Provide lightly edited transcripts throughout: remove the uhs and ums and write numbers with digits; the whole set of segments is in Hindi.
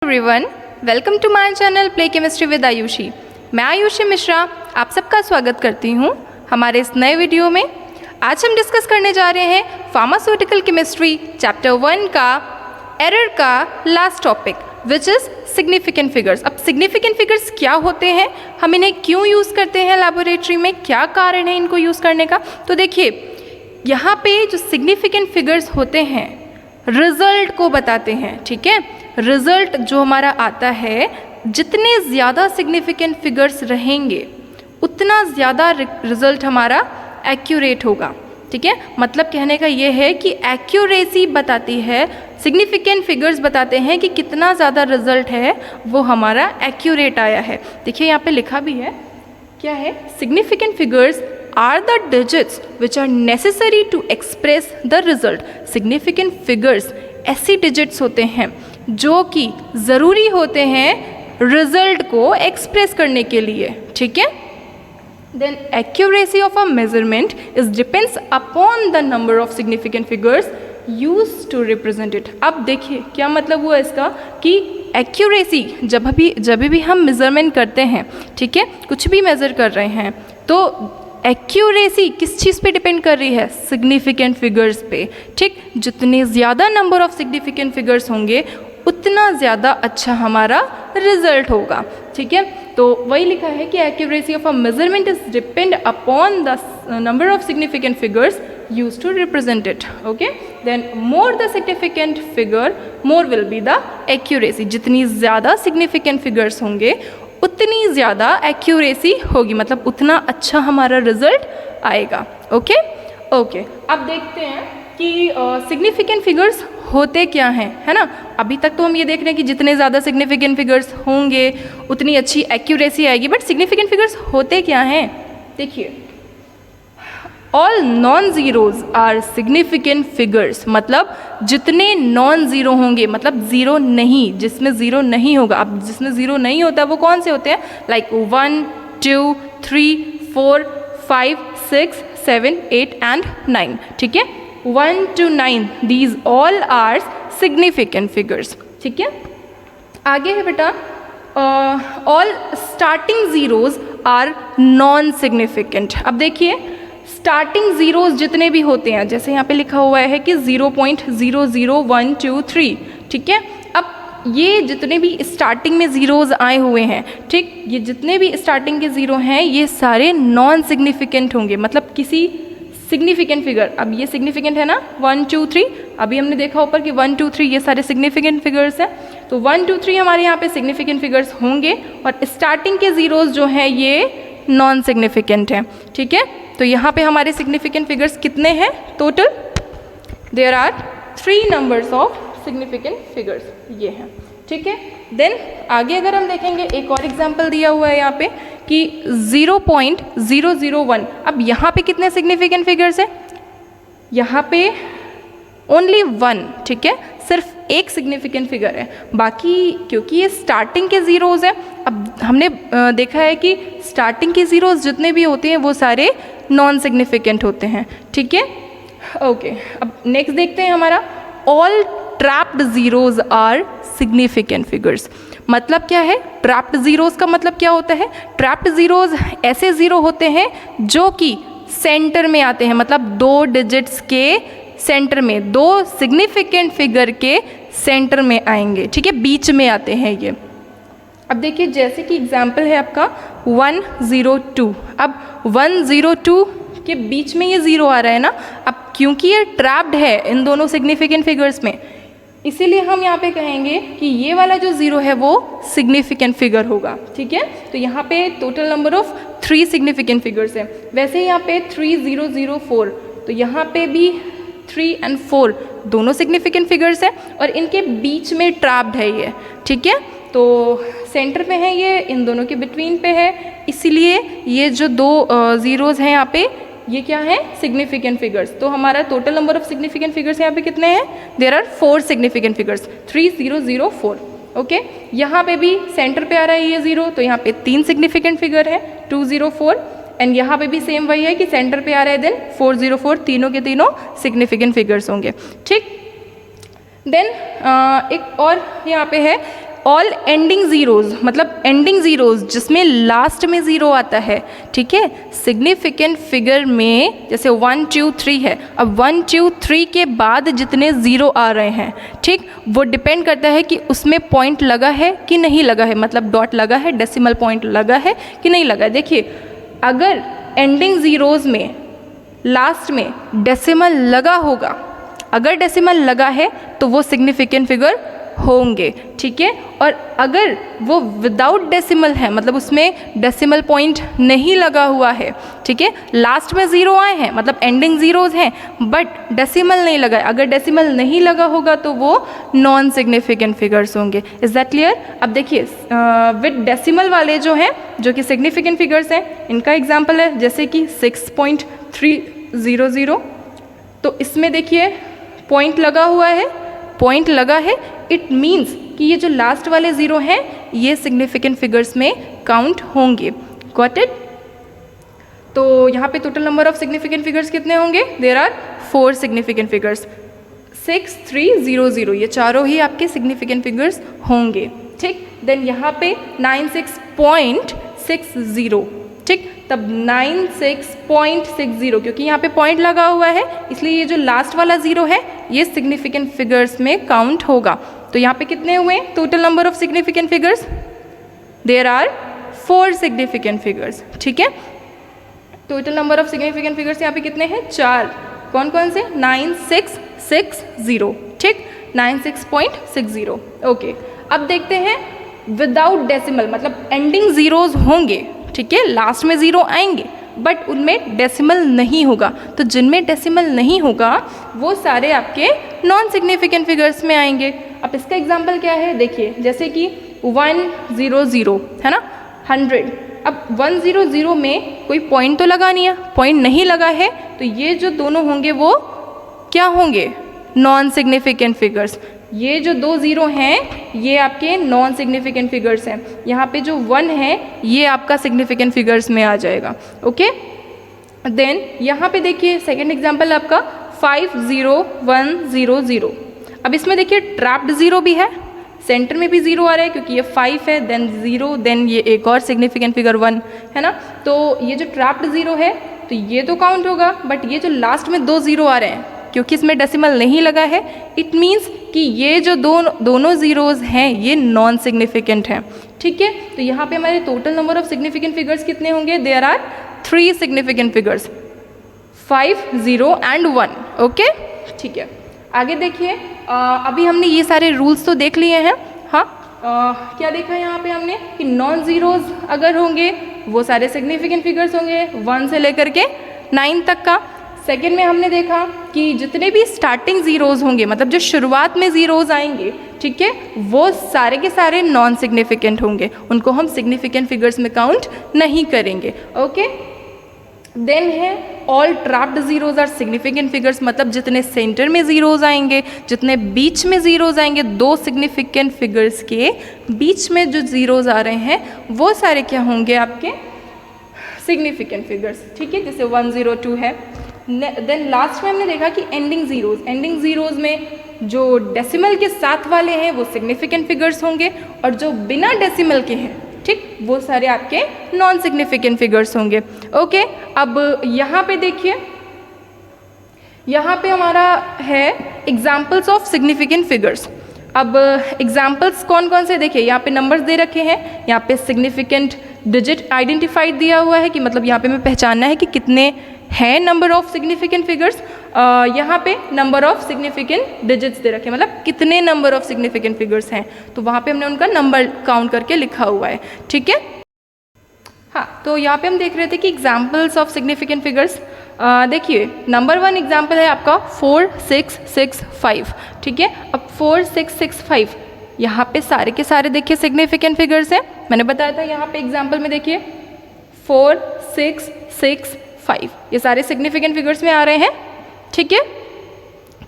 Everyone, welcome to my channel play chemistry with Ayushi. मैं आयुषी मिश्रा आप सबका स्वागत करती हूँ हमारे इस नए वीडियो में। आज हम डिस्कस करने जा रहे हैं फार्मास्यूटिकल केमिस्ट्री चैप्टर 1 का एरर का last topic which is significant figures. अब सिग्निफिकेंट फिगर्स क्या होते हैं, हम इन्हें क्यों यूज़ करते हैं लैबोरेटरी में, क्या कारण है इनको यूज़ करने का। तो देखिए यहाँ पे जो सिग्निफिकेंट फिगर्स होते हैं रिजल्ट को बताते हैं, ठीक है। रिजल्ट जो हमारा आता है, जितने ज़्यादा सिग्निफिकेंट फिगर्स रहेंगे उतना ज़्यादा रिजल्ट हमारा एक्यूरेट होगा, ठीक है। मतलब कहने का ये है कि एक्यूरेसी बताती है, सिग्निफिकेंट फिगर्स बताते हैं कि कितना ज़्यादा रिजल्ट है वो हमारा एक्यूरेट आया है। देखिए यहाँ पे लिखा भी है, क्या है, significant figures are the digits which are necessary to express the result। Significant figures ऐसी डिजिट्स होते हैं जो कि ज़रूरी होते हैं रिजल्ट को एक्सप्रेस करने के लिए, ठीक है। Then accuracy of a measurement is depends upon the number of significant figures used to represent it। अब देखिए क्या मतलब हुआ इसका कि एक्यूरेसी जब भी हम मेज़रमेंट करते हैं, ठीक है, कुछ भी मेज़र कर रहे हैं तो एक्यूरेसी किस चीज़ पे डिपेंड कर रही है, सिग्निफिकेंट फिगर्स पे, ठीक। जितने ज़्यादा नंबर ऑफ सिग्निफिकेंट फिगर्स होंगे उतना ज़्यादा अच्छा हमारा रिजल्ट होगा, ठीक है। तो वही लिखा है कि accuracy of a measurement is depend upon the number of significant figures use to represent it, okay. Then more the significant figure more will be the accuracy. जितनी ज़्यादा सिग्निफिकेंट फिगर्स होंगे उतनी ज़्यादा एक्यूरेसी होगी, मतलब उतना अच्छा हमारा रिजल्ट आएगा, ओके। अब देखते हैं कि सिग्निफिकेंट फिगर्स होते क्या हैं, है ना। अभी तक तो हम ये देख रहे हैं कि जितने ज़्यादा सिग्निफिकेंट फिगर्स होंगे उतनी अच्छी एक्यूरेसी आएगी, बट सिग्निफिकेंट फिगर्स होते क्या हैं, देखिए। All non zeros are significant figures, मतलब जितने नॉन ज़ीरो होंगे, मतलब ज़ीरो नहीं, जिसमें ज़ीरो नहीं होगा। अब जिसमें ज़ीरो नहीं होता वो कौन से होते हैं, लाइक 1 2 3 4 5 6 7 8 एंड 9, ठीक है। 1 to 9 these all are significant figures, ठीक है। आगे है बेटा, all starting zeros are non significant. अब देखिए स्टार्टिंग ज़ीरोज़ जितने भी होते हैं, जैसे यहाँ पे लिखा हुआ है कि 0.00 1 2 3, ठीक है। अब ये जितने भी स्टार्टिंग में ज़ीरोज़ आए हुए हैं, ठीक, ये जितने भी स्टार्टिंग के ज़ीरो हैं ये सारे नॉन सिग्निफिकेंट होंगे, मतलब किसी सिग्निफिकेंट फिगर। अब ये सिग्निफिकेंट है ना 1 2 3, अभी हमने देखा ऊपर कि 1 2 3 ये सारे सिग्निफिकेंट फिगर्स हैं, तो 1 2 3 हमारे यहाँ पे सिग्निफिकेंट फिगर्स होंगे और स्टार्टिंग के ज़ीरोज़ जो हैं ये नॉन सिग्निफिकेंट हैं, ठीक है। तो यहाँ पे हमारे सिग्निफिकेंट फिगर्स कितने हैं total, there are 3 numbers of significant figures, ये हैं, ठीक है। देन आगे अगर हम देखेंगे, एक और एग्जांपल दिया हुआ है यहाँ पे कि 0.001। अब यहाँ पे कितने सिग्निफिकेंट फिगर्स हैं, यहाँ पे ओनली 1, ठीक है, सिर्फ एक सिग्निफिकेंट फिगर है, बाकी क्योंकि ये स्टार्टिंग के ज़ीरोज़ हैं। अब हमने देखा है कि स्टार्टिंग के ज़ीरोज़ जितने भी होते हैं वो सारे नॉन सिग्निफिकेंट होते हैं, ठीक है, ओके। अब नेक्स्ट देखते हैं हमारा, all trapped zeros are significant figures. मतलब क्या है, ट्रैप्ड ज़ीरोज़ का मतलब क्या होता है, ट्रैप्ड ज़ीरोज़ ऐसे ज़ीरो होते हैं जो कि सेंटर में आते हैं, मतलब 2 डिजिट्स के सेंटर में, 2 सिग्निफिकेंट फिगर के सेंटर में आएंगे, ठीक है, बीच में आते हैं ये। अब देखिए जैसे कि एग्जाम्पल है आपका 102। अब 102 के बीच में ये ज़ीरो आ रहा है ना, अब क्योंकि ये ट्रैप्ड है इन दोनों सिग्निफिकेंट फिगर्स में, इसीलिए हम यहाँ पे कहेंगे कि ये वाला जो ज़ीरो है वो सिग्निफिकेंट फिगर होगा, ठीक है। तो यहाँ पे total number of 3 significant figures हैं। वैसे यहाँ पे 3004, तो यहाँ पे भी 3 and 4 दोनों सिग्निफिकेंट फिगर्स हैं और इनके बीच में ट्रैप्ड है ये, ठीक है। तो सेंटर पे है ये, इन दोनों के बिटवीन पे है, इसीलिए ये जो 2 ज़ीरोज़ हैं यहाँ पे ये क्या है, सिग्निफिकेंट फिगर्स। तो हमारा total number of significant figures यहाँ पे कितने हैं, there are 4 significant figures, 3004, okay. यहाँ पे भी सेंटर पे आ रहा है ये ज़ीरो, तो यहाँ पे 3 सिग्निफिकेंट फिगर है 204, एंड यहाँ पे भी सेम वही है कि सेंटर पे आ रहा है, देन 404, तीनों के तीनों सिग्निफिकेंट फिगर्स होंगे, ठीक। देन एक और यहाँ पे है ऑल एंडिंग ज़ीरोज़, मतलब एंडिंग ज़ीरोज़ जिसमें लास्ट में ज़ीरो आता है, ठीक है। सिग्निफिकेंट फिगर में जैसे 1 2 3 है, अब 1 2 3 के बाद जितने ज़ीरो आ रहे हैं, ठीक, वो डिपेंड करता है कि उसमें पॉइंट लगा है कि नहीं लगा है, मतलब डॉट लगा है, डेसिमल पॉइंट लगा है कि नहीं लगा है। देखिए, अगर एंडिंग ज़ीरोज़ में लास्ट में डेसिमल लगा होगा, अगर डेसिमल लगा है तो वो सिग्निफिकेंट फिगर होंगे, ठीक है। और अगर वो विदाउट डेसिमल है, मतलब उसमें डेसिमल पॉइंट नहीं लगा हुआ है, ठीक है, लास्ट में ज़ीरो आए हैं, मतलब एंडिंग ज़ीरोज़ हैं बट डेसिमल नहीं लगा है, अगर डेसिमल नहीं लगा होगा तो वो नॉन सिग्निफिकेंट फिगर्स होंगे। Is that clear? अब देखिए विद डेसिमल वाले जो हैं, जो कि सिग्निफिकेंट फिगर्स हैं, इनका एग्जाम्पल है जैसे कि 6.300, तो इसमें देखिए पॉइंट लगा हुआ है, पॉइंट लगा है, इट मीन्स कि ये जो लास्ट वाले ज़ीरो हैं ये सिग्निफिकेंट फिगर्स में काउंट होंगे। Got it? तो यहाँ पे total number of significant figures कितने होंगे? There are 4 significant figures. 6300, ये चारों ही आपके सिग्निफिकेंट फिगर्स होंगे, ठीक। देन यहाँ पे 96.60, ठीक, तब 96.60 क्योंकि यहाँ पे पॉइंट लगा हुआ है इसलिए ये जो लास्ट वाला ज़ीरो है ये सिग्निफिकेंट फिगर्स में काउंट होगा। तो यहाँ पे कितने हुए total number of significant figures? There are 4 significant figures, ठीक है। Total number of significant figures यहाँ पे कितने हैं? 4। कौन कौन से? 9660, ठीक, 96.60। ओके, अब देखते हैं विदाउट डेसिमल, मतलब एंडिंग ज़ीरोज़ होंगे, ठीक है, लास्ट में ज़ीरो आएंगे बट उनमें डेसिमल नहीं होगा। तो जिनमें डेसिमल नहीं होगा वो सारे आपके नॉन सिग्निफिकेंट फिगर्स में आएंगे। अब इसका एग्जांपल क्या है? देखिए, जैसे कि 100 है ना, 100। अब 100 में कोई पॉइंट तो लगा नहीं है, पॉइंट नहीं लगा है, तो ये जो दोनों होंगे वो क्या होंगे? Non significant figures. ये जो 2 ज़ीरो हैं ये आपके नॉन सिग्निफिकेंट फिगर्स हैं। यहाँ पे जो 1 है ये आपका सिग्निफिकेंट फिगर्स में आ जाएगा। ओके, देन यहाँ पे देखिए सेकेंड एग्जांपल आपका 50100। अब इसमें देखिए ट्रैप्ड ज़ीरो भी है, सेंटर में भी ज़ीरो आ रहा है क्योंकि ये 5 है, देन 0, देन ये एक और सिग्निफिकेंट फिगर 1 है ना। तो ये जो ट्रैप्ड ज़ीरो है तो ये तो काउंट होगा, बट ये जो लास्ट में 2 ज़ीरो आ रहे हैं क्योंकि इसमें डेसिमल नहीं लगा है, इट मीन्स कि ये जो दोनों ज़ीरोज़ हैं ये नॉन सिग्निफिकेंट हैं, ठीक है। तो यहाँ पे हमारे total number of significant figures कितने होंगे? There are 3 significant figures, 5, 0 and 1। Okay, ठीक है। आगे देखिए, अभी हमने ये सारे रूल्स तो देख लिए हैं। हाँ, क्या देखा यहाँ पे हमने कि नॉन ज़ीरोज़ अगर होंगे वो सारे सिग्निफिकेंट फिगर्स होंगे 1 से लेकर के 9 तक का। सेकेंड में हमने देखा कि जितने भी स्टार्टिंग ज़ीरोज़ होंगे, मतलब जो शुरुआत में ज़ीरोज़ आएंगे, ठीक है, वो सारे के सारे नॉन सिग्निफिकेंट होंगे, उनको हम सिग्निफिकेंट फिगर्स में काउंट नहीं करेंगे। ओके, देन है all trapped zeros are significant figures, मतलब जितने सेंटर में ज़ीरोज़ आएंगे, जितने बीच में ज़ीरोज़ आएंगे, 2 सिग्निफिकेंट फिगर्स के बीच में जो ज़ीरोज़ आ रहे हैं वो सारे क्या होंगे? आपके सिग्निफिकेंट फिगर्स, ठीक है, जैसे 102 है। देन लास्ट में हमने देखा कि एंडिंग ज़ीरोज़ में जो डेसिमल के साथ वाले हैं वो सिग्निफिकेंट फिगर्स होंगे और जो बिना डेसिमल के हैं, ठीक, वो सारे आपके नॉन सिग्निफिकेंट फिगर्स होंगे। ओके, अब यहाँ पे देखिए, यहाँ पे हमारा है एग्जाम्पल्स ऑफ सिग्निफिकेंट फिगर्स। अब एग्जाम्पल्स कौन कौन से? देखिए, यहाँ पे नंबर्स दे रखे हैं, यहाँ पे सिग्निफिकेंट डिजिट आइडेंटिफाइड दिया हुआ है कि मतलब यहाँ पे हमें पहचानना है कि कितने हैं नंबर ऑफ सिग्निफिकेंट फिगर्स। यहाँ पे नंबर ऑफ सिग्निफिकेंट डिजिट्स दे रखे हैं, मतलब कितने नंबर ऑफ सिग्निफिकेंट फिगर्स हैं, तो वहाँ पे हमने उनका नंबर काउंट करके लिखा हुआ है, ठीक है। हाँ, तो यहाँ पे हम देख रहे थे कि एग्जाम्पल्स ऑफ सिग्निफिकेंट फिगर्स। देखिए, नंबर 1 एग्जाम्पल है आपका 4665, ठीक है। अब 4665 यहाँ पे सारे के सारे देखिए सिग्निफिकेंट फिगर्स हैं। मैंने बताया था यहाँ पे एग्जाम्पल में देखिए 4665 ये सारे सिग्निफिकेंट फिगर्स में आ रहे हैं, ठीक है।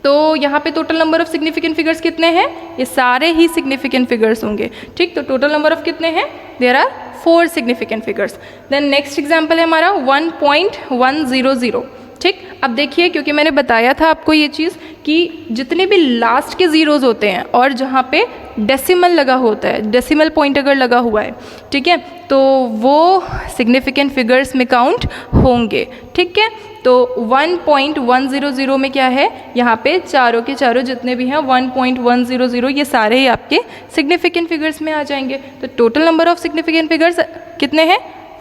तो यहाँ पे total number of significant figures कितने हैं? ये सारे ही सिग्निफिकेंट फिगर्स होंगे, ठीक। तो टोटल नंबर ऑफ कितने हैं? There are 4 significant figures. Then next example है हमारा 1.100, ठीक। अब देखिए, क्योंकि मैंने बताया था आपको ये चीज़ कि जितने भी लास्ट के ज़ीरोज़ होते हैं और जहाँ पे डेसिमल लगा होता है, डेसिमल पॉइंट अगर लगा हुआ है, ठीक है, तो वो सिग्निफिकेंट फिगर्स में काउंट होंगे। ठीक है, तो 1.100 में क्या है, यहाँ पे चारों के चारों जितने भी हैं 1.100 ये सारे ही आपके सिग्निफिकेंट फिगर्स में आ जाएंगे। तो total number of significant figures कितने हैं,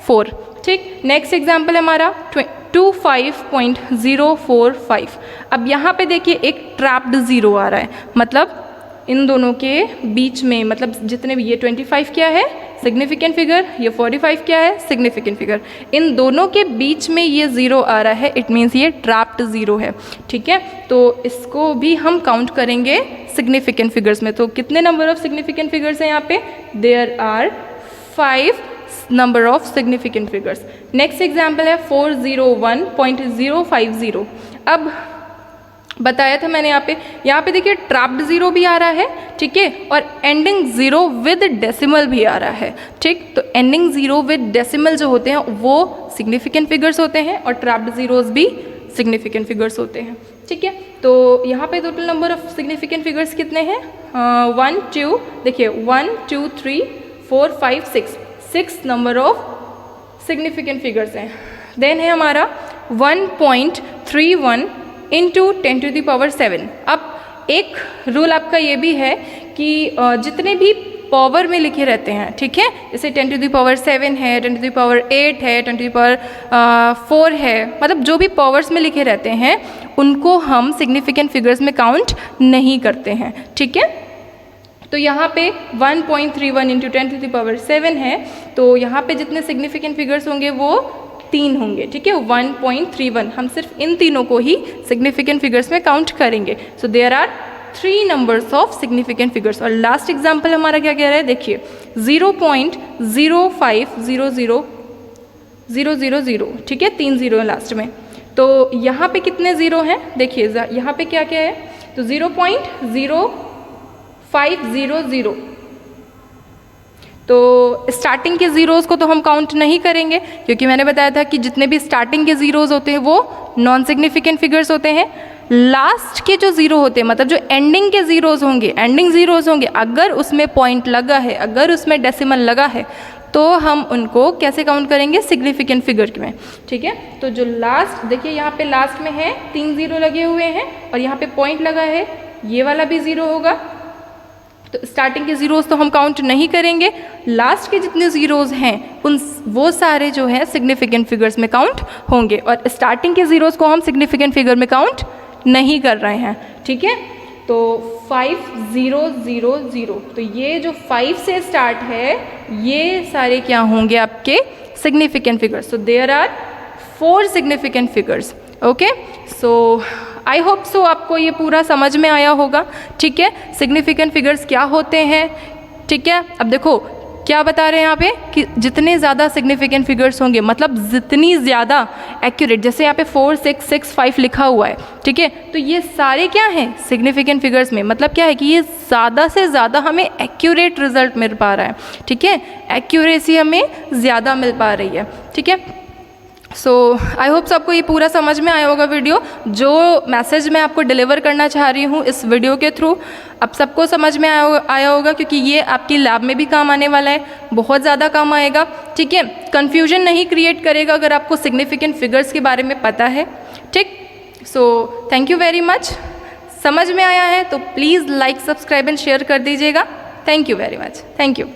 4। ठीक। नेक्स्ट एग्जाम्पल है हमारा 25.045। अब यहाँ पे देखिए एक ट्रैप्ड ज़ीरो आ रहा है, मतलब इन दोनों के बीच में, मतलब जितने भी, ये 25 क्या है सिग्निफिकेंट फिगर, ये 45 क्या है सिग्निफिकेंट फिगर, इन दोनों के बीच में ये ज़ीरो आ रहा है, इट मीन्स ये ट्रैप्ड ज़ीरो है। ठीक है, तो इसको भी हम काउंट करेंगे सिग्निफिकेंट फिगर्स में। तो कितने नंबर ऑफ सिग्निफिकेंट फिगर्स हैं यहाँ पे, there are 5 number of significant figures. Next example है 401.050। अब बताया था मैंने यहाँ पे देखिए ट्रैप्ड ज़ीरो भी आ रहा है, ठीक है, और एंडिंग ज़ीरो विद डेसिमल भी आ रहा है। ठीक, तो एंडिंग ज़ीरो विद डेसिमल जो होते हैं वो सिग्निफिकेंट फिगर्स होते हैं और ट्रैप्ड ज़ीरोज़ भी सिग्निफिकेंट फिगर्स होते हैं। ठीक है, तो यहाँ पे total number of significant figures कितने हैं, 1 2 देखिए 1 2 3 4 5 6 नंबर ऑफ सिग्निफिकेंट फिगर्स हैं। देन है हमारा 1.31 इंटू 10⁻⁷। अब एक रूल आपका ये भी है कि जितने भी पावर में लिखे रहते हैं, ठीक है, जैसे 10⁻⁷ है, 10⁸ है, 10⁻⁴ है, मतलब जो भी पावर्स में लिखे रहते हैं उनको हम सिग्निफिकेंट फिगर्स में काउंट नहीं करते हैं। ठीक है, तो यहाँ पे 1.31 इंटू 10⁻⁷ है, तो यहाँ पे जितने सिग्निफिकेंट फिगर्स होंगे वो 3 होंगे। ठीक है, 1.31, हम सिर्फ इन तीनों को ही सिग्निफिकेंट फिगर्स में काउंट करेंगे। So there are 3 numbers of significant figures. और लास्ट एग्जाम्पल हमारा क्या कह रहा है, देखिए 0.050000, ठीक है, 3 0 है लास्ट में। तो यहाँ पे कितने ज़ीरो हैं, देखिए यहाँ पे क्या क्या है, तो 0.0500। तो स्टार्टिंग के ज़ीरोज़ को तो हम काउंट नहीं करेंगे, क्योंकि मैंने बताया था कि जितने भी स्टार्टिंग के ज़ीरोज़ होते हैं वो नॉन सिग्निफिकेंट फिगर्स होते हैं। लास्ट के जो ज़ीरो होते हैं, मतलब जो एंडिंग के ज़ीरोज़ होंगे, एंडिंग ज़ीरोज़ होंगे, अगर उसमें पॉइंट लगा है, अगर उसमें डेसिमल लगा है, तो हम उनको कैसे काउंट करेंगे, सिग्निफिकेंट फिगर में। ठीक है, तो जो लास्ट, देखिए यहाँ पे लास्ट में है 3 0 लगे हुए हैं और यहाँ पे पॉइंट लगा है, ये वाला भी ज़ीरो होगा। तो स्टार्टिंग के ज़ीरोज़ तो हम काउंट नहीं करेंगे, लास्ट के जितने ज़ीरोज़ हैं वो सारे जो है सिग्निफिकेंट फिगर्स में काउंट होंगे, और स्टार्टिंग के ज़ीरोज़ को हम सिग्निफिकेंट फिगर में काउंट नहीं कर रहे हैं। ठीक है, तो 5000, तो ये जो 5 से स्टार्ट है ये सारे क्या होंगे आपके significant figures. So there are 4 significant figures. Okay, so I hope so आपको ये पूरा समझ में आया होगा। ठीक है, सिग्निफिकेंट फिगर्स क्या होते हैं। ठीक है, अब देखो क्या बता रहे हैं यहाँ पे कि जितने ज़्यादा सिग्निफिकेंट फिगर्स होंगे, मतलब जितनी ज़्यादा एक्यूरेट, जैसे यहाँ पे 4 6 6 5 लिखा हुआ है, ठीक है, तो ये सारे क्या हैं सिग्निफिकेंट फिगर्स में, मतलब क्या है कि ये ज़्यादा से ज़्यादा हमें एक्यूरेट रिजल्ट मिल पा रहा है। ठीक है, एक्यूरेसी हमें ज़्यादा मिल पा रही है। ठीक है, सो आई होप आपको ये पूरा समझ में आया होगा वीडियो। जो मैसेज मैं आपको डिलीवर करना चाह रही हूँ इस वीडियो के थ्रू, अब सबको समझ में आया होगा, क्योंकि ये आपकी लैब में भी काम आने वाला है, बहुत ज़्यादा काम आएगा। ठीक है, कन्फ्यूजन नहीं क्रिएट करेगा अगर आपको सिग्निफिकेंट फिगर्स के बारे में पता है। ठीक, so thank you very much. समझ में आया है तो please like, subscribe and share कर दीजिएगा। Thank you very much. Thank you.